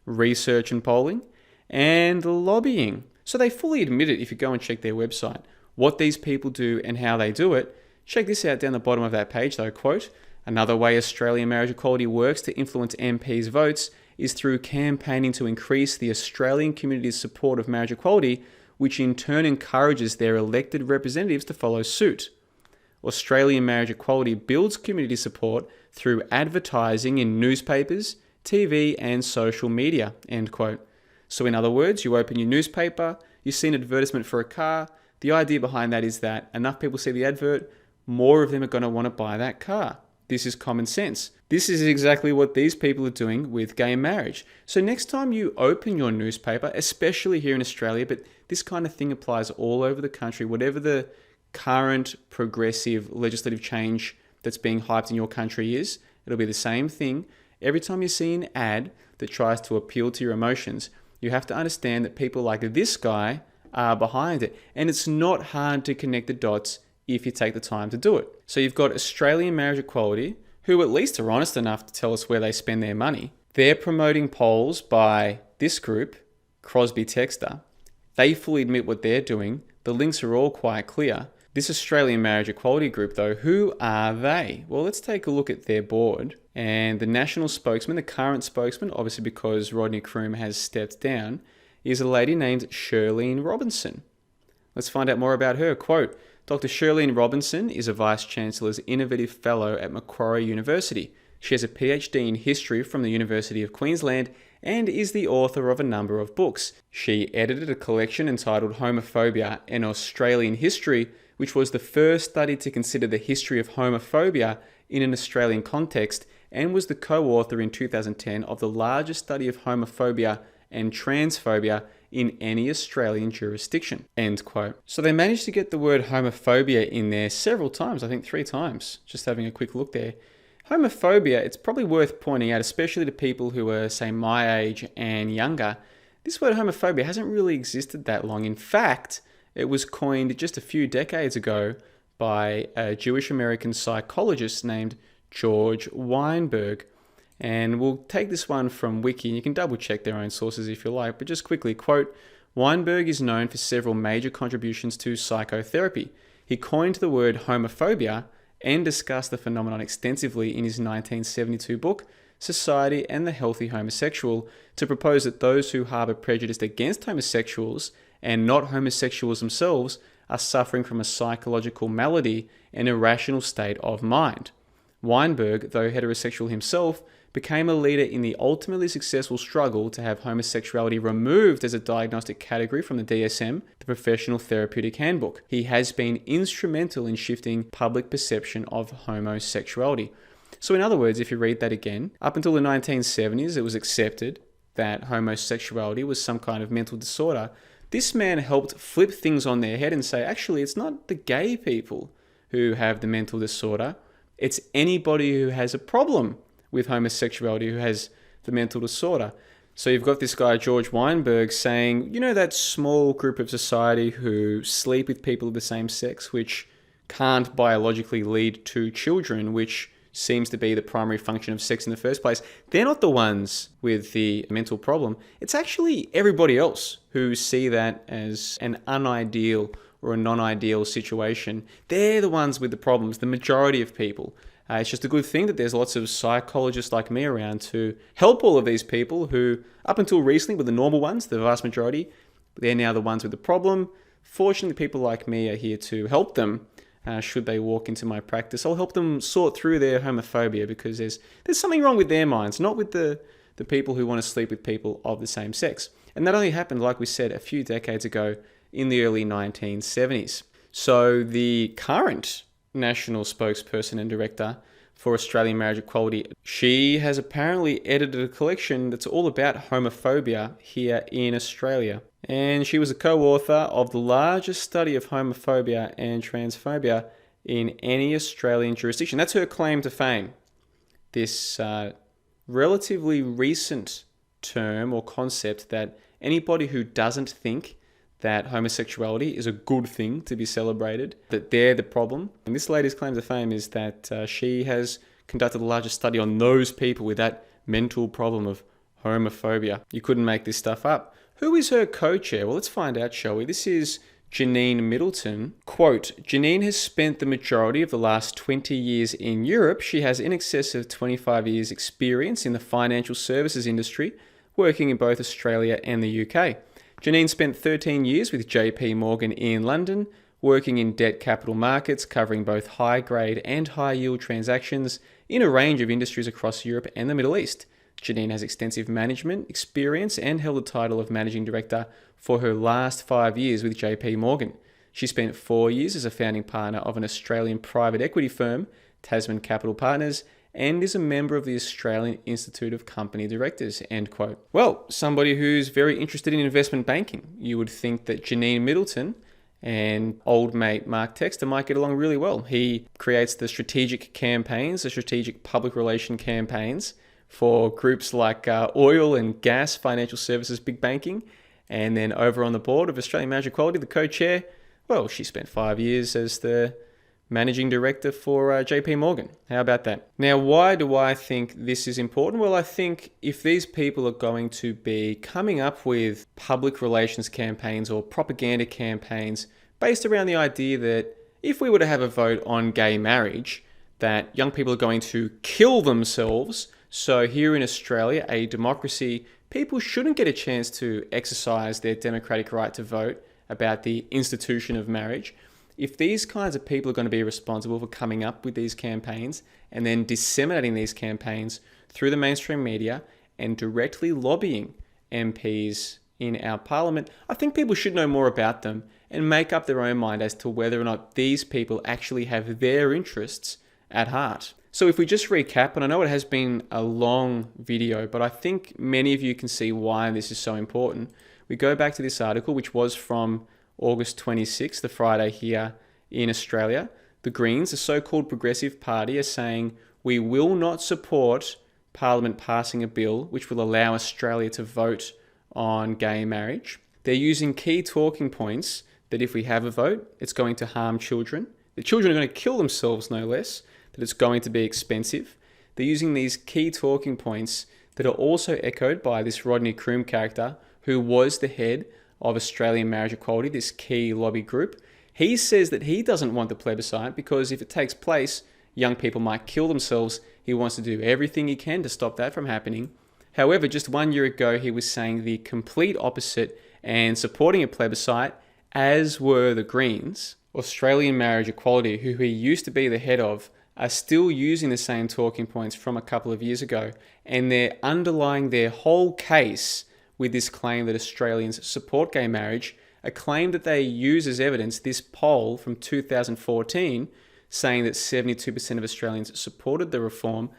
Research and polling, and lobbying. So they fully admit it if you go and check their website. What these people do and how they do it. Check this out down the bottom of that page though, quote, another way Australian marriage equality works to influence MPs' votes is through campaigning to increase the Australian community's support of marriage equality, which in turn encourages their elected representatives to follow suit. Australian marriage equality builds community support through advertising in newspapers, TV, and social media, end quote. So in other words, you open your newspaper, you see an advertisement for a car. The idea behind that is that enough people see the advert, more of them are going to want to buy that car. This is common sense. This is exactly what these people are doing with gay marriage. So next time you open your newspaper, especially here in Australia, but this kind of thing applies all over the country, whatever the current progressive legislative change that's being hyped in your country is, it'll be the same thing. Every time you see an ad that tries to appeal to your emotions, you have to understand that people like this guy are behind it. And it's not hard to connect the dots if you take the time to do it. So you've got Australian marriage equality, who at least are honest enough to tell us where they spend their money. They're promoting polls by this group, Crosby Textor. They fully admit what they're doing. The links are all quite clear. This Australian marriage equality group though, who are they? Well, let's take a look at their board. And the national spokesman, the current spokesman, obviously because Rodney Croome has stepped down, is a lady named Shirlene Robinson. Let's find out more about her. Quote, Dr. Shirlene Robinson is a Vice-Chancellor's Innovative Fellow at Macquarie University. She has a PhD in history from the University of Queensland and is the author of a number of books. She edited a collection entitled Homophobia in Australian History, which was the first study to consider the history of homophobia in an Australian context, and was the co-author in 2010 of the largest study of homophobia and transphobia in any Australian jurisdiction, end quote. So they managed to get the word homophobia in there several times, I think 3 times, just having a quick look there. Homophobia, it's probably worth pointing out, especially to people who are, say, my age and younger, this word homophobia hasn't really existed that long. In fact, it was coined just a few decades ago by a Jewish American psychologist named George Weinberg. And we'll take this one from Wiki, and you can double check their own sources if you like, but just quickly, quote, Weinberg is known for several major contributions to psychotherapy. He coined the word homophobia and discussed the phenomenon extensively in his 1972 book, Society and the Healthy Homosexual, to propose that those who harbour prejudice against homosexuals and not homosexuals themselves are suffering from a psychological malady and irrational state of mind. Weinberg, though heterosexual himself, became a leader in the ultimately successful struggle to have homosexuality removed as a diagnostic category from the DSM, the Professional Therapeutic Handbook. He has been instrumental in shifting public perception of homosexuality. So in other words, if you read that again, up until the 1970s, it was accepted that homosexuality was some kind of mental disorder. This man helped flip things on their head and say, actually, it's not the gay people who have the mental disorder. It's anybody who has a problem with homosexuality who has the mental disorder. So you've got this guy, George Weinberg, saying, you know, that small group of society who sleep with people of the same sex, which can't biologically lead to children, which seems to be the primary function of sex in the first place. They're not the ones with the mental problem. It's actually everybody else who see that as an unideal or a non-ideal situation. They're the ones with the problems, the majority of people. It's just a good thing that there's lots of psychologists like me around to help all of these people who, up until recently, were the normal ones, the vast majority. They're now the ones with the problem. Fortunately, people like me are here to help them. Should they walk into my practice, I'll help them sort through their homophobia, because there's something wrong with their minds, not with the people who want to sleep with people of the same sex. And that only happened, like we said, a few decades ago in the early 1970s. So the current national spokesperson and director for Australian marriage equality, she has apparently edited a collection that's all about homophobia here in Australia. And she was a co-author of the largest study of homophobia and transphobia in any Australian jurisdiction. That's her claim to fame. This relatively recent term or concept that anybody who doesn't think that homosexuality is a good thing to be celebrated, that they're the problem. And this lady's claim to fame is that she has conducted the largest study on those people with that mental problem of homophobia. You couldn't make this stuff up. Who is her co-chair? Well, let's find out, shall we? This is Janine Middleton. Quote, Janine has spent the majority of the last 20 years in Europe. She has in excess of 25 years experience in the financial services industry, working in both Australia and the UK. Janine spent 13 years with JP Morgan in London, working in debt capital markets, covering both high-grade and high-yield transactions in a range of industries across Europe and the Middle East. Janine has extensive management experience and held the title of Managing Director for her last 5 years with JP Morgan. She spent 4 years as a founding partner of an Australian private equity firm, Tasman Capital Partners, and is a member of the Australian Institute of Company Directors, end quote. Well, somebody who's very interested in investment banking. You would think that Janine Middleton and old mate Mark Textor might get along really well. He creates the strategic campaigns, the strategic public relation campaigns for groups like oil and gas, financial services, big banking. And then over on the board of Australian Marriage Equality, the co-chair, well, she spent 5 years as the managing director for JP Morgan. How about that? Now, why do I think this is important? Well, I think if these people are going to be coming up with public relations campaigns or propaganda campaigns based around the idea that if we were to have a vote on gay marriage, that young people are going to kill themselves. So here in Australia, a democracy, people shouldn't get a chance to exercise their democratic right to vote about the institution of marriage. If these kinds of people are going to be responsible for coming up with these campaigns and then disseminating these campaigns through the mainstream media and directly lobbying MPs in our parliament, I think people should know more about them and make up their own mind as to whether or not these people actually have their interests at heart. So if we just recap, and I know it has been a long video, but I think many of you can see why this is so important. We go back to this article, which was from August 26th, the Friday here in Australia. The Greens, the so-called Progressive Party, are saying we will not support Parliament passing a bill which will allow Australia to vote on gay marriage. They're using key talking points that if we have a vote, it's going to harm children. The children are going to kill themselves, no less. That it's going to be expensive. They're using these key talking points that are also echoed by this Rodney Croome character, who was the head of Australian Marriage Equality, this key lobby group. He says that he doesn't want the plebiscite because if it takes place, young people might kill themselves. He wants to do everything he can to stop that from happening. However, just 1 year ago, he was saying the complete opposite and supporting a plebiscite, as were the Greens. Australian Marriage Equality, who he used to be the head of, are still using the same talking points from a couple of years ago, and they're underlying their whole case with this claim that Australians support gay marriage, a claim that they use as evidence this poll from 2014 saying that 72% of Australians supported the reform.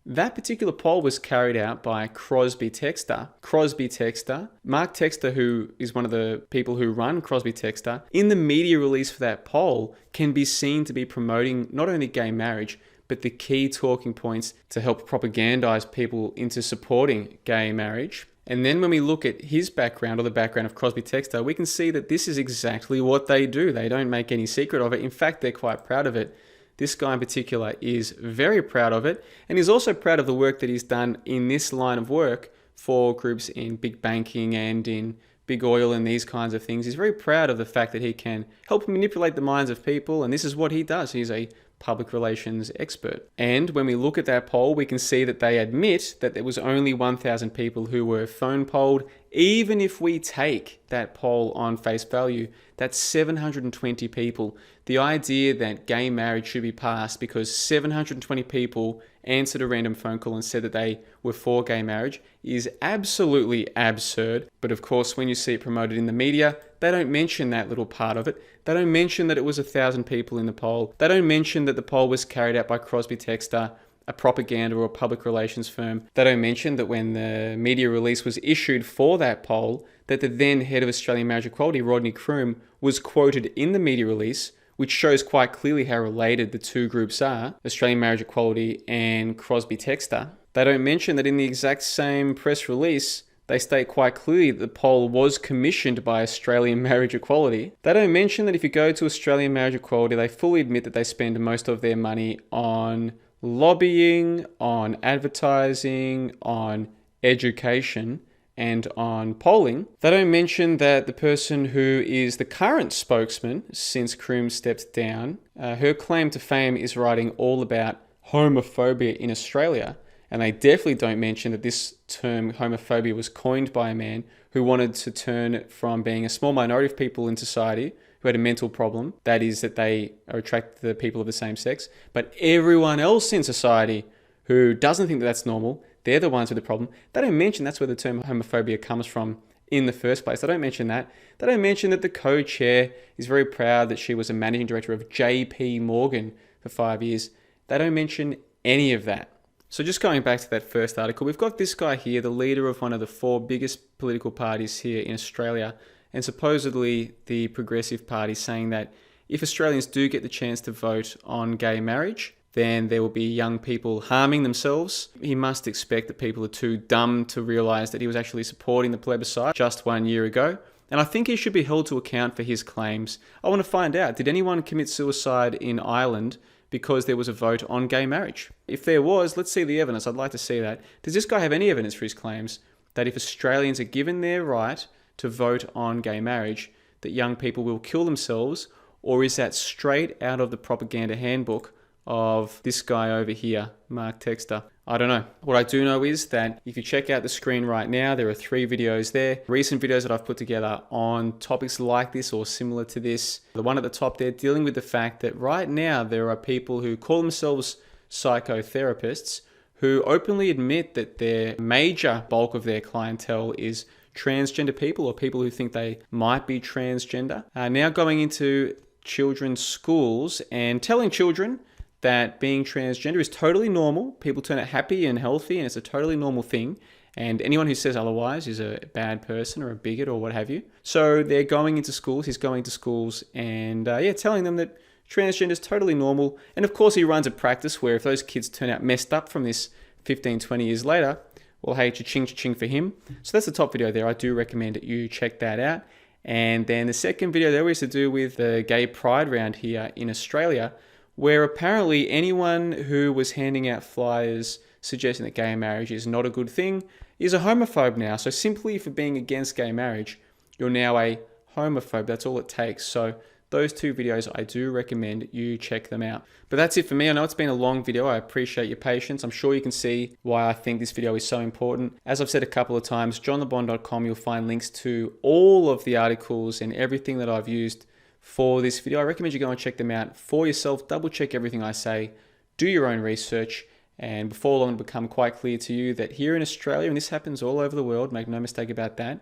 That particular poll was carried out by Crosby Textor. Crosby Textor, Mark Textor, who is one of the people who run Crosby Textor, in the media release for that poll can be seen to be promoting not only gay marriage, but the key talking points to help propagandize people into supporting gay marriage. And then when we look at his background, or the background of Crosby Textor, we can see that this is exactly what they do. They don't make any secret of it. In fact, they're quite proud of it. This guy in particular is very proud of it, and he's also proud of the work that he's done in this line of work for groups in big banking and in big oil and these kinds of things. He's very proud of the fact that he can help manipulate the minds of people, and this is what he does. He's a public relations expert. And when we look at that poll, we can see that they admit that there was only 1,000 people who were phone polled. Even if we take that poll on face value, that's 720 people. The idea that gay marriage should be passed because 720 people answered a random phone call and said that they were for gay marriage is absolutely absurd. But of course, when you see it promoted in the media, they don't mention that little part of it. They don't mention that it was 1,000 people in the poll. They don't mention that the poll was carried out by Crosby Textor, a propaganda or a public relations firm. They don't mention that when the media release was issued for that poll, that the then head of Australian Marriage Equality, Rodney Croome, was quoted in the media release, which shows quite clearly how related the two groups are, Australian Marriage Equality and Crosby Textor. They don't mention that in the exact same press release, they state quite clearly that the poll was commissioned by Australian Marriage Equality. They don't mention that if you go to Australian Marriage Equality, they fully admit that they spend most of their money on lobbying, on advertising, on education, and on polling. They don't mention that the person who is the current spokesman since Croome stepped down, her claim to fame is writing all about homophobia in Australia. And they definitely don't mention that this term homophobia was coined by a man who wanted to turn it from being a small minority of people in society who had a mental problem, that is that they are attracted to the people of the same sex, but everyone else in society who doesn't think that that's normal, they're the ones with the problem. They don't mention that's where the term homophobia comes from in the first place. They don't mention that. They don't mention that the co-chair is very proud that she was a managing director of JP Morgan for 5 years. They don't mention any of that. So just going back to that first article, we've got this guy here, the leader of one of the 4 biggest political parties here in Australia, and supposedly the Progressive Party, saying that if Australians do get the chance to vote on gay marriage, then there will be young people harming themselves. He must expect that people are too dumb to realise that he was actually supporting the plebiscite just 1 year ago. And I think he should be held to account for his claims. I want to find out, did anyone commit suicide in Ireland because there was a vote on gay marriage? If there was, let's see the evidence. I'd like to see that. Does this guy have any evidence for his claims that if Australians are given their right to vote on gay marriage, that young people will kill themselves? Or is that straight out of the propaganda handbook of this guy over here, Mark Textor? I don't know. What I do know is that if you check out the screen right now, there are 3 videos there. Recent videos that I've put together on topics like this or similar to this. The one at the top there dealing with the fact that right now there are people who call themselves psychotherapists who openly admit that their major bulk of their clientele is transgender people or people who think they might be transgender. Now going into children's schools and telling children that being transgender is totally normal. People turn out happy and healthy and it's a totally normal thing. And anyone who says otherwise is a bad person or a bigot or what have you. So they're going into schools, he's going to schools and telling them that transgender is totally normal. And of course he runs a practice where if those kids turn out messed up from this 15, 20 years later, well, hey, cha-ching for him. So that's the top video there. I do recommend that you check that out. And then the second video there was to do with the gay pride round here in Australia, where apparently anyone who was handing out flyers suggesting that gay marriage is not a good thing is a homophobe now. So simply for being against gay marriage, you're now a homophobe. That's all it takes. So those 2 videos, I do recommend you check them out. But that's it for me. I know it's been a long video. I appreciate your patience. I'm sure you can see why I think this video is so important. As I've said a couple of times, johnthebond.com, you'll find links to all of the articles and everything that I've used for this video. I recommend you go and check them out for yourself. Double check everything I say. Do your own research. And before long, it'll become quite clear to you that here in Australia, and this happens all over the world, make no mistake about that,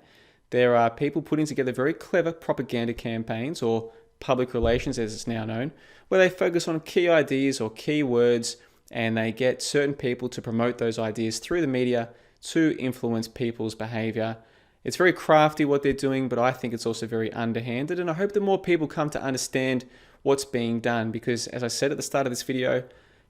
there are people putting together very clever propaganda campaigns, or public relations as it's now known, where they focus on key ideas or key words and they get certain people to promote those ideas through the media to influence people's behavior. It's very crafty what they're doing, but I think it's also very underhanded. And I hope that more people come to understand what's being done because, as I said at the start of this video,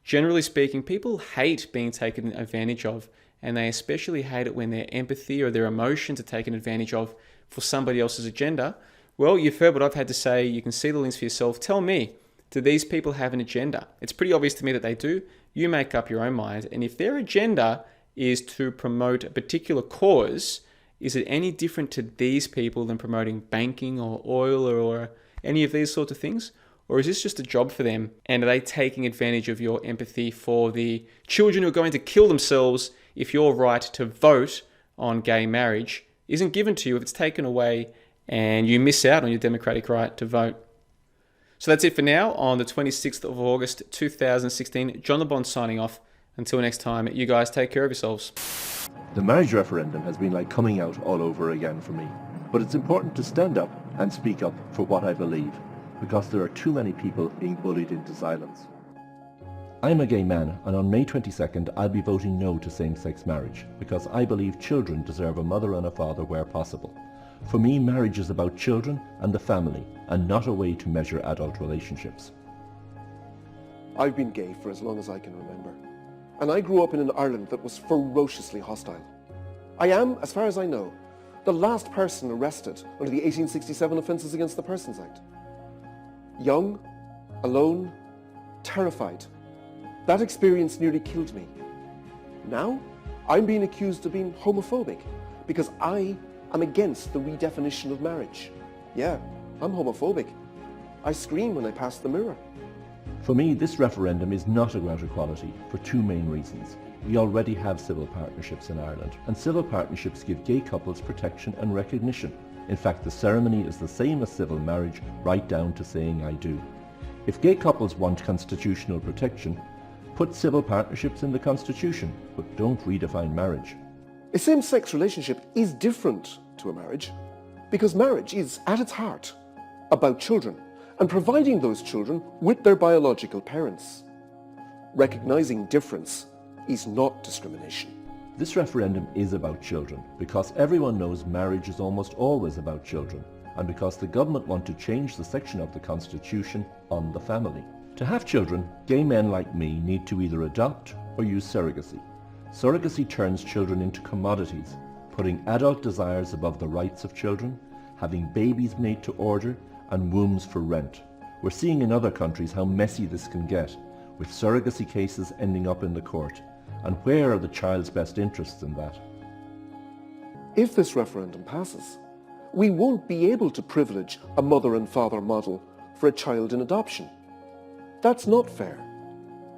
generally speaking, people hate being taken advantage of, and they especially hate it when their empathy or their emotions are taken advantage of for somebody else's agenda. Well, you've heard what I've had to say. You can see the links for yourself. Tell me, do these people have an agenda? It's pretty obvious to me that they do. You make up your own mind. And if their agenda is to promote a particular cause, is it any different to these people than promoting banking or oil or any of these sorts of things? Or is this just a job for them? And are they taking advantage of your empathy for the children who are going to kill themselves if your right to vote on gay marriage isn't given to you, if it's taken away and you miss out on your democratic right to vote? So that's it for now on the 26th of August 2016. John the Bond signing off. Until next time, you guys take care of yourselves. The marriage referendum has been like coming out all over again for me. But it's important to stand up and speak up for what I believe, because there are too many people being bullied into silence. I'm a gay man, and on May 22nd I'll be voting no to same-sex marriage, because I believe children deserve a mother and a father where possible. For me, marriage is about children and the family, and not a way to measure adult relationships. I've been gay for as long as I can remember, and I grew up in an Ireland that was ferociously hostile. I am, as far as I know, the last person arrested under the 1867 Offences Against the Persons Act. Young, alone, terrified. That experience nearly killed me. Now, I'm being accused of being homophobic because I am against the redefinition of marriage. Yeah, I'm homophobic. I scream when I pass the mirror. For me, this referendum is not about equality for two main reasons. We already have civil partnerships in Ireland, and civil partnerships give gay couples protection and recognition. In fact, the ceremony is the same as civil marriage, right down to saying I do. If gay couples want constitutional protection, put civil partnerships in the Constitution, but don't redefine marriage. A same-sex relationship is different to a marriage because marriage is, at its heart, about children and providing those children with their biological parents. Recognizing difference is not discrimination. This referendum is about children because everyone knows marriage is almost always about children, and because the government want to change the section of the Constitution on the family. To have children, gay men like me need to either adopt or use surrogacy. Surrogacy turns children into commodities, putting adult desires above the rights of children, having babies made to order and wombs for rent. We're seeing in other countries how messy this can get, with surrogacy cases ending up in the court. And where are the child's best interests in that? If this referendum passes, we won't be able to privilege a mother and father model for a child in adoption. That's not fair,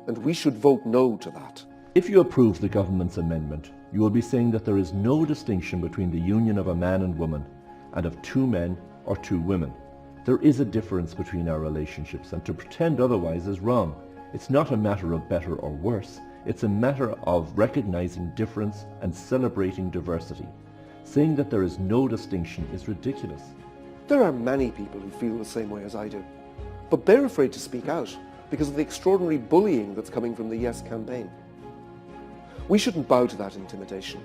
and we should vote no to that. If you approve the government's amendment, you will be saying that there is no distinction between the union of a man and woman, and of two men or two women. There is a difference between our relationships, and to pretend otherwise is wrong. It's not a matter of better or worse. It's a matter of recognizing difference and celebrating diversity. Saying that there is no distinction is ridiculous. There are many people who feel the same way as I do, but they're afraid to speak out because of the extraordinary bullying that's coming from the Yes campaign. We shouldn't bow to that intimidation.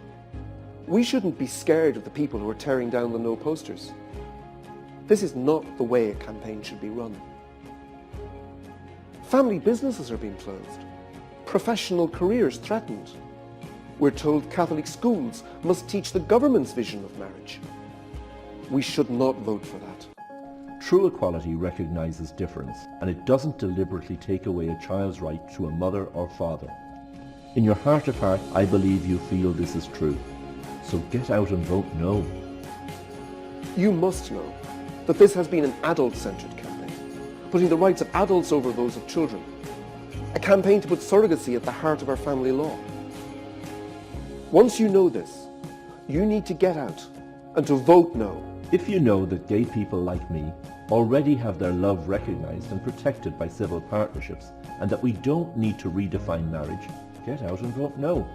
We shouldn't be scared of the people who are tearing down the no posters. This is not the way a campaign should be run. Family businesses are being closed. Professional careers threatened. We're told Catholic schools must teach the government's vision of marriage. We should not vote for that. True equality recognizes difference, and it doesn't deliberately take away a child's right to a mother or father. In your heart of heart, I believe you feel this is true. So get out and vote no. You must know that this has been an adult-centred campaign, putting the rights of adults over those of children. A campaign to put surrogacy at the heart of our family law. Once you know this, you need to get out and to vote no. If you know that gay people like me already have their love recognized and protected by civil partnerships, and that we don't need to redefine marriage, get out and vote no.